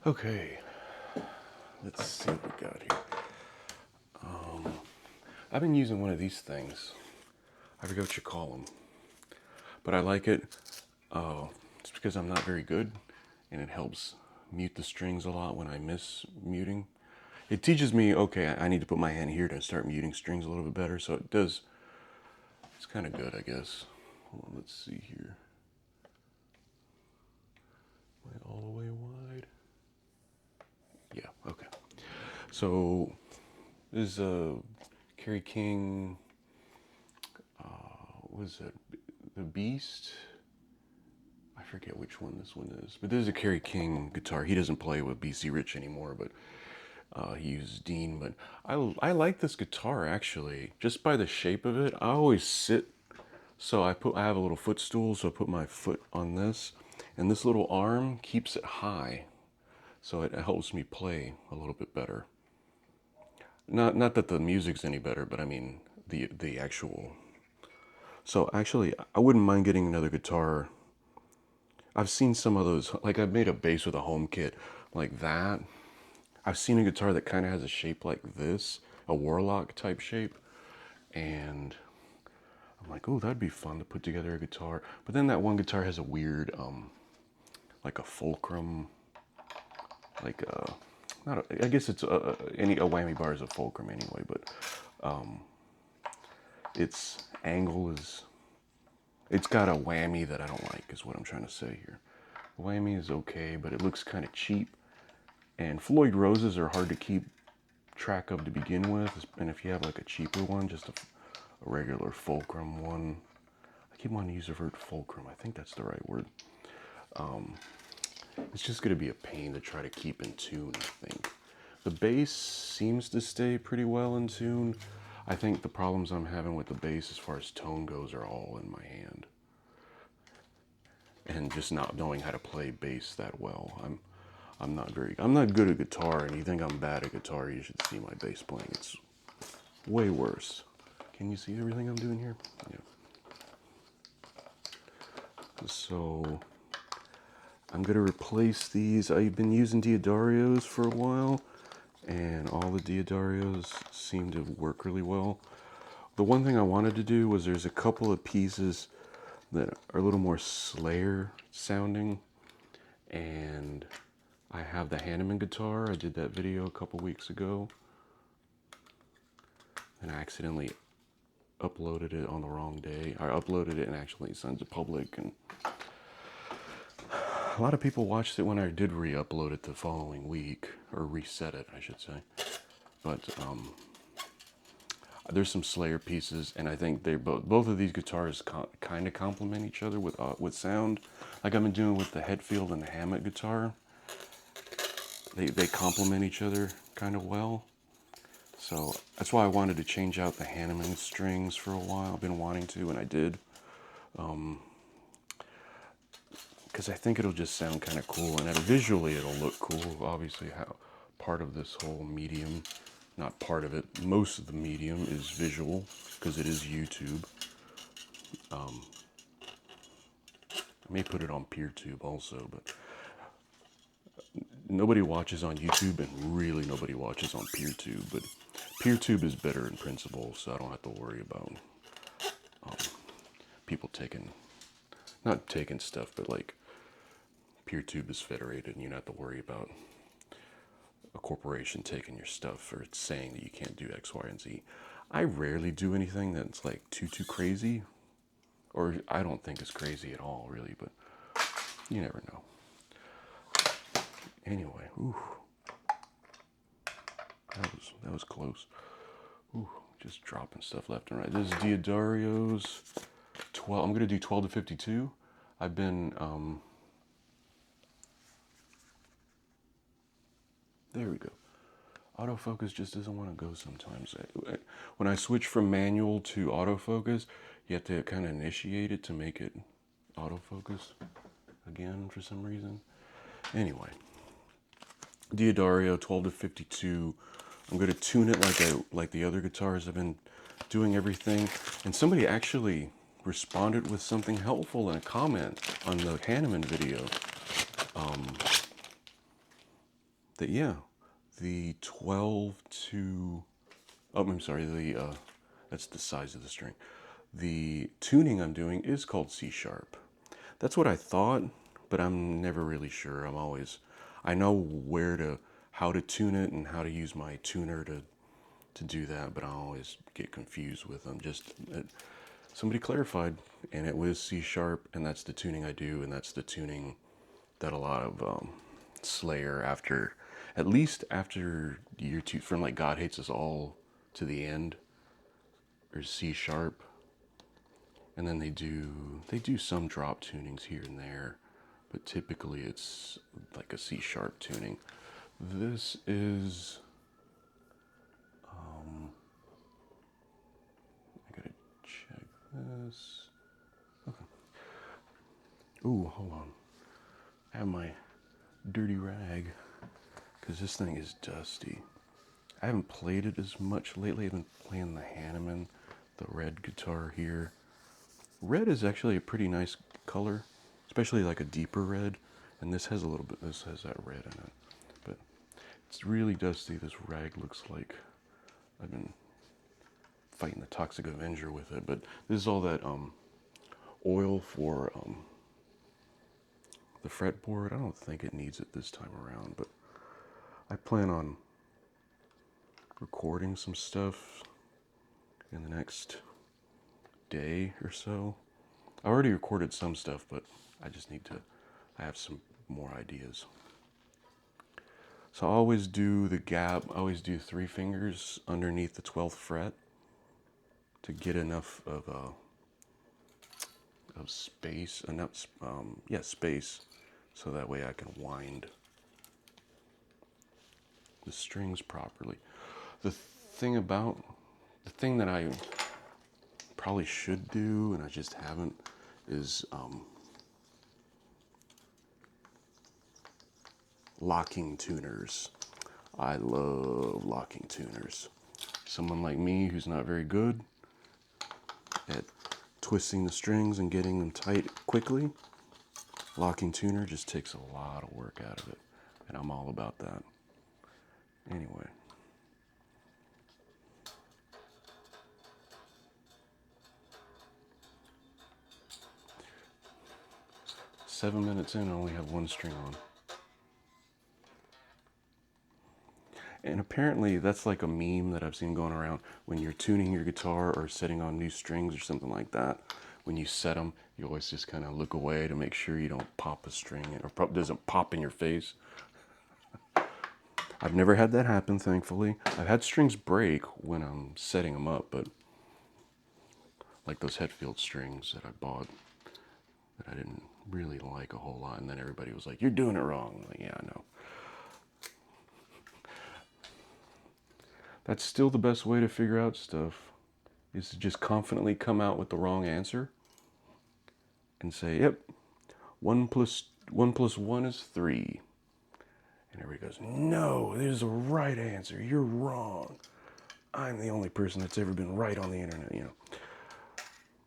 Okay, let's see what we got here. I've been using one of these things. I forget what you call them, but I like it. It's because I'm not very good, and it helps mute the strings a lot when I miss muting. It teaches me, okay, I need to put my hand here to start muting strings a little bit better, so it does. It's kind of good, I guess. Hold on, let's see here. Am I all the way wide? Yeah, okay. So, this is a Kerry King, what is it? The Beast? I forget which one this one is, but this is a Kerry King guitar. He doesn't play with BC Rich anymore, but he uses Dean. But I like this guitar actually, just by the shape of it. I always sit, so I have a little footstool, so I put my foot on this, and this little arm keeps it high, so it helps me play a little bit better. Not that the music's any better, but I mean the actual. So actually, I wouldn't mind getting another guitar. I've seen some of those, like I've made a bass with a home kit like that. I've seen a guitar that kind of has a shape like this, a Warlock type shape, and I'm like, oh, that'd be fun to put together a guitar. But then that one guitar has a weird, like a fulcrum, like not a, I guess it's a whammy bar is a fulcrum anyway, but its angle is, it's got a whammy that I don't like, is what I'm trying to say here. Whammy is okay, but it looks kind of cheap. And Floyd Roses are hard to keep track of to begin with. And if you have like a cheaper one, just a regular fulcrum one. I keep wanting to use the word fulcrum. I think that's the right word. It's just going to be a pain to try to keep in tune, I think. The bass seems to stay pretty well in tune. I think the problems I'm having with the bass as far as tone goes are all in my hand. And just not knowing how to play bass that well. I'm not good at guitar, and you think I'm bad at guitar, you should see my bass playing. It's way worse. Can you see everything I'm doing here? Yeah. So I'm gonna replace these. I've been using Diodarios for a while, and all the Diodarios seem to work really well. The one thing I wanted to do was there's a couple of pieces that are a little more Slayer sounding, and I have the Hanneman guitar. I did that video a couple weeks ago, and I accidentally uploaded it on the wrong day. I uploaded it and actually sent it public, and a lot of people watched it when I did re-upload it the following week, or reset it, I should say. But there's some Slayer pieces, and I think they both of these guitars kind of complement each other with sound, like I've been doing with the Hetfield and the Hammett guitar. They complement each other kind of well. So that's why I wanted to change out the Hanneman strings for a while. I've been wanting to, and I did. Because I think it'll just sound kind of cool, and visually it'll look cool. Obviously, how part of this whole medium, not part of it, most of the medium is visual, because it is YouTube. I may put it on PeerTube also, but nobody watches on YouTube, and really nobody watches on PeerTube. But PeerTube is better in principle, so I don't have to worry about people not taking stuff, but like PeerTube is federated, and you don't have to worry about a corporation taking your stuff or saying that you can't do X, Y, and Z. I rarely do anything that's like too crazy, or I don't think it's crazy at all, really, but you never know. Anyway, ooh, that was close. Ooh, just dropping stuff left and right. This is Diodarios 12. I'm gonna do 12 to 52. I've been there we go. Autofocus just doesn't want to go sometimes. When I switch from manual to autofocus, you have to kind of initiate it to make it autofocus again for some reason. Anyway, Diodario 12 to 52. I'm going to tune it like the other guitars. I've been doing everything, and somebody actually responded with something helpful in a comment on the Hanneman video. Yeah, the 12 to, oh, I'm sorry, that's the size of the string. The tuning I'm doing is called C sharp. That's what I thought, but I'm never really sure. I know how to tune it and how to use my tuner to do that, but I always get confused with them. Somebody clarified, and it was C sharp, and that's the tuning I do, and that's the tuning that a lot of Slayer at least after year two, from like God Hates Us All to the end, or C sharp, and then they do some drop tunings here and there, but typically it's like a C sharp tuning. This is I gotta check this. Ooh, hold on. I have my dirty rag because this thing is dusty. I haven't played it as much lately. I've been playing the Hanneman, the red guitar here. Red is actually a pretty nice color, especially like a deeper red. And this has this has that red in it. But it's really dusty. This rag looks like I've been fighting the Toxic Avenger with it. But this is all that oil for the fretboard. I don't think it needs it this time around, but I plan on recording some stuff in the next day or so. I already recorded some stuff, but I have some more ideas. So I always do the gap, I always do 3 fingers underneath the 12th fret to get enough of space, space, so that way I can wind the strings properly. The thing that I probably should do, and I just haven't, is locking tuners. I love locking tuners. Someone like me who's not very good at twisting the strings and getting them tight quickly, locking tuner just takes a lot of work out of it, and I'm all about that. Anyway. Seven minutes in, I only have one string on. And apparently that's like a meme that I've seen going around when you're tuning your guitar or setting on new strings or something like that. When you set them, you always just kind of look away to make sure you don't pop a string or doesn't pop in your face. I've never had that happen, thankfully. I've had strings break when I'm setting them up, but like those Hetfield strings that I bought that I didn't really like a whole lot, and then everybody was like, "You're doing it wrong." I'm like, yeah, I know. That's still the best way to figure out stuff, is to just confidently come out with the wrong answer and say, "Yep, 1 plus 1 is 3." And everybody goes, "No, there's a right answer. You're wrong. I'm the only person that's ever been right on the internet," you know.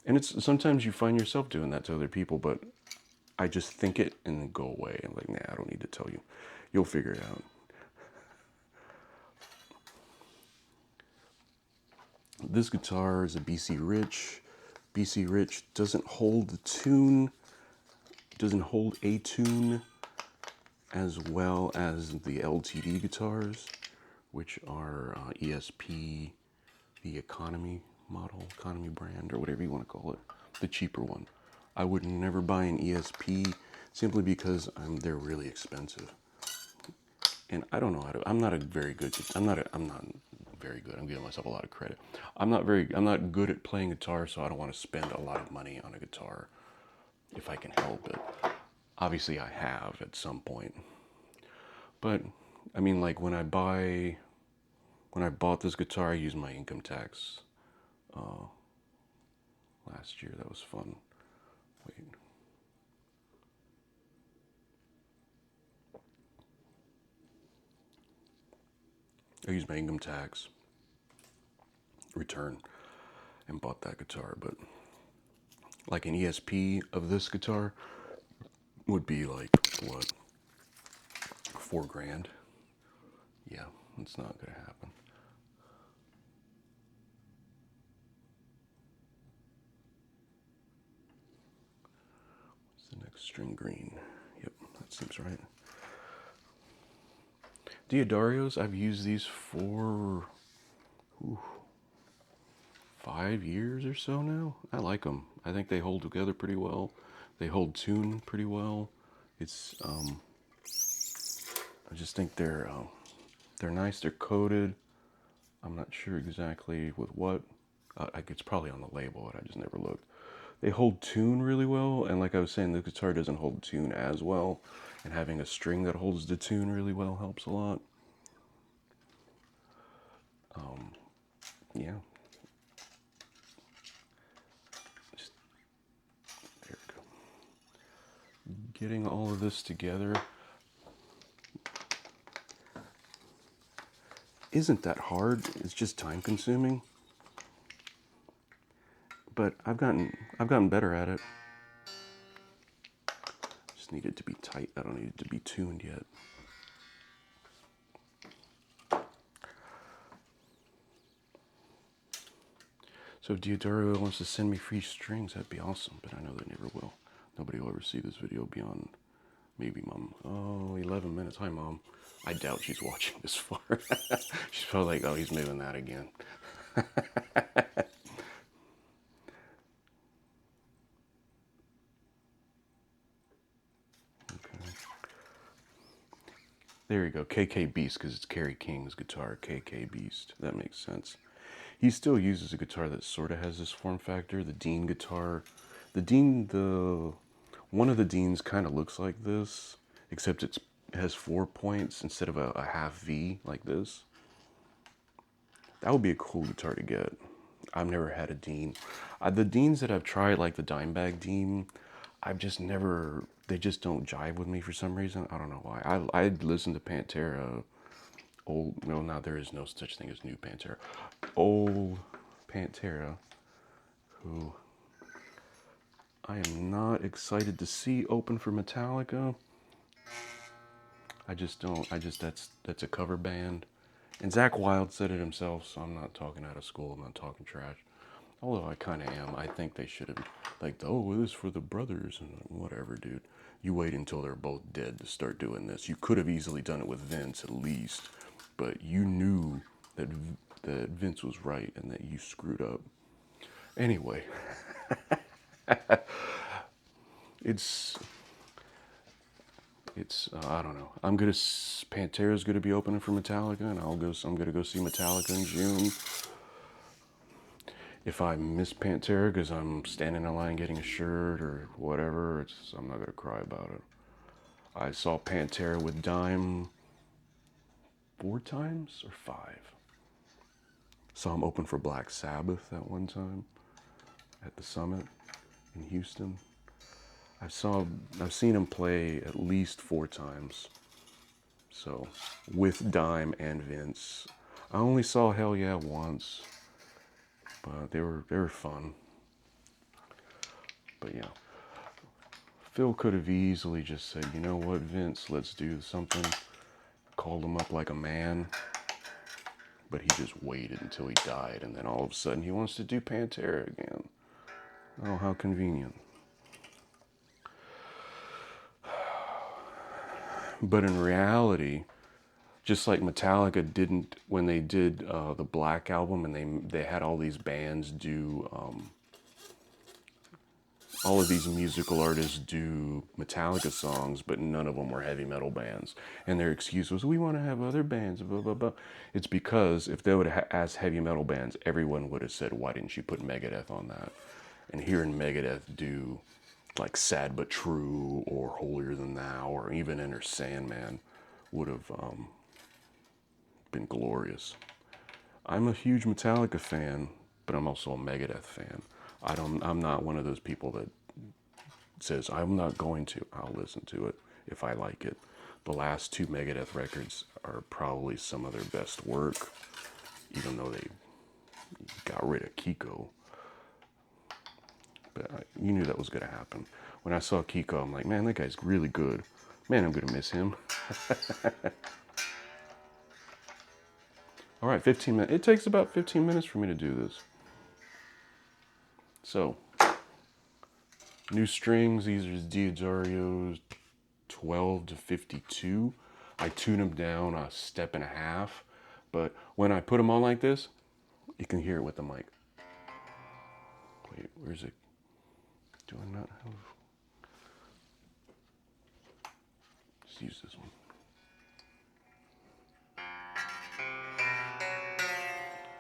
And it's sometimes you find yourself doing that to other people, but I just think it and then go away. I'm like, nah, I don't need to tell you. You'll figure it out. This guitar is a BC Rich. BC Rich doesn't hold the tune, doesn't hold a tune as well as the LTD guitars, which are ESP, the economy model, economy brand, or whatever you want to call it, the cheaper one. I would never buy an ESP simply because they're really expensive. And I don't know how to. I'm not very good. I'm not very good. I'm giving myself a lot of credit. I'm not good at playing guitar, so I don't want to spend a lot of money on a guitar if I can help it. Obviously, I have at some point. But I mean, like when I bought this guitar, I used my income tax last year. That was fun. Wait. I used my income tax return and bought that guitar, but like an ESP of this guitar would be like what, $4,000. Yeah, it's not gonna happen. What's the next string? Green. Yep, that seems right. Diodarios, I've used these for 5 years or so now. I like them. I think they hold together pretty well. They hold tune pretty well. It's I just think they're nice. They're coated. I'm not sure exactly with what. It's probably on the label, and I just never looked. They hold tune really well, and like I was saying, the guitar doesn't hold tune as well. And having a string that holds the tune really well helps a lot. Yeah. Just, there we go. Getting all of this together isn't that hard. It's just time consuming. But I've gotten better at it. Just need it to be tight. I don't need it to be tuned yet. So if Diodario wants to send me free strings, that'd be awesome, but I know they never will. Nobody will ever see this video beyond maybe Mom. Oh, 11 minutes. Hi, Mom. I doubt she's watching this far. She's probably like, oh, he's moving that again. Okay. There you go. KK Beast, because it's Kerry King's guitar. KK Beast. That makes sense. He still uses a guitar that sort of has this form factor. The Dean guitar. One of the Deans kind of looks like this, except it has 4 points instead of a half V like this. That would be a cool guitar to get. I've never had a Dean. The Deans that I've tried, like the Dimebag Dean, I've just never, they just don't jive with me for some reason. I don't know why. I listened to Pantera, old, well, now there is no such thing as new Pantera. Old Pantera, who I am not excited to see open for Metallica. I just don't, that's a cover band. And Zach Wilde said it himself, so I'm not talking out of school, I'm not talking trash. Although I kind of am. I think they should have, like, oh, this is for the brothers and whatever, dude. You wait until they're both dead to start doing this. You could have easily done it with Vince at least, but you knew that Vince was right and that you screwed up. Anyway, it's I don't know. Pantera's gonna be opening for Metallica, and I'm gonna go see Metallica in June. If I miss Pantera because I'm standing in line getting a shirt or whatever, I'm not gonna cry about it. I saw Pantera with Dime 4 times or 5. Saw him open for Black Sabbath that one time at the Summit in Houston. I've seen him play at least 4 times. So with Dime and Vince. I only saw Hell Yeah once, but they were fun. But yeah, Phil could have easily just said, you know what, Vince, let's do something. Called him up like a man. But he just waited until he died, and then all of a sudden he wants to do Pantera again. Oh, how convenient. But in reality, just like Metallica didn't, when they did the Black Album, and they had all these bands do, all of these musical artists do Metallica songs, but none of them were heavy metal bands. And their excuse was, we want to have other bands, blah, blah, blah. It's because if they would have asked heavy metal bands, everyone would have said, why didn't you put Megadeth on that? And hearing Megadeth do like Sad But True or Holier Than Thou or even Enter Sandman would have been glorious. I'm a huge Metallica fan, but I'm also a Megadeth fan. I'm not one of those people that says I'm not going to. I'll listen to it if I like it. The last 2 Megadeth records are probably some of their best work, even though they got rid of Kiko. But you knew that was going to happen. When I saw Kiko, I'm like, man, that guy's really good. Man, I'm going to miss him. All right, 15 minutes. It takes about 15 minutes for me to do this. So, new strings. These are Diodario's 12 to 52. I tune them down a step and a half. But when I put them on like this, you can hear it with the mic. Wait, where's it? Do I not have... Let's use this one.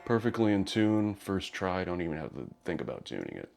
Perfectly in tune. First try. Don't even have to think about tuning it.